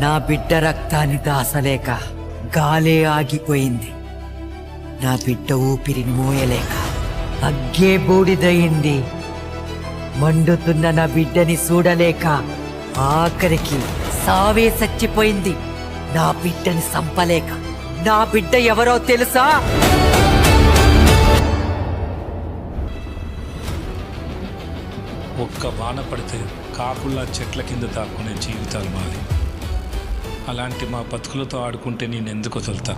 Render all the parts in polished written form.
నా బిడ్డ రక్తాన్ని దాసలేక గాలే ఆగిపోయింది. నా బిడ్డ ఊపిరిని మోయలేక అగ్గే బూడిదయింది. మండుతున్న నా బిడ్డని చూడలేక ఆఖరికి సావే చచ్చిపోయింది. నా బిడ్డని సంపలేక. నా బిడ్డ ఎవరో తెలుసా? ఒక్క వాన పడితే కాపుల్లా చెట్ల కింద దాక్కునే జీవితాలు మాది. అలాంటి మా బతుకులతో ఆడుకుంటే నేనెందుకు వదులుతా?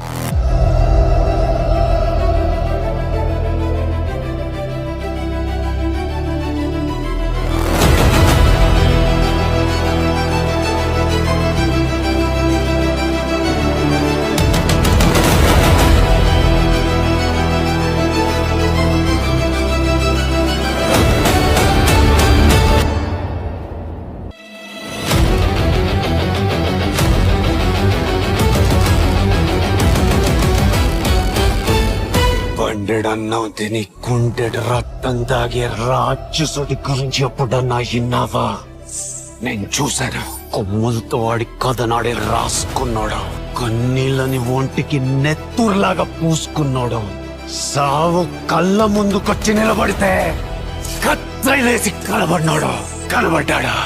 బండెడన్నావు తిని కుండెడు రక్తం తాగే రాక్షసుడి గురించి ఎప్పుడన్నా విన్నావా? నేను చూశాను. కొమ్ములతో వాడి కథనాడి రాసుకున్నాడు. కన్నీళ్ళని ఒంటికి నెత్తురులాగా పూసుకున్నాడు. సావు కళ్ళ ముందుకొచ్చి నిలబడితే కత్తిలేసి కనబడ్డాడా?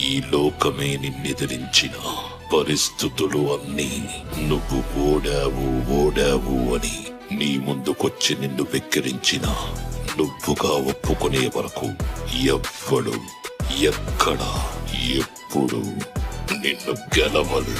ఈ లోకమే నిన్నెదిరించిన పరిస్థితులు అన్నీ నువ్వు ఓడావు అని నీ ముందుకొచ్చి నిన్ను వెక్కిరించిన నువ్వుగా ఒప్పుకునే వరకు ఎవ్వడు ఎక్కడ ఎప్పుడు నిన్ను గెలవలు.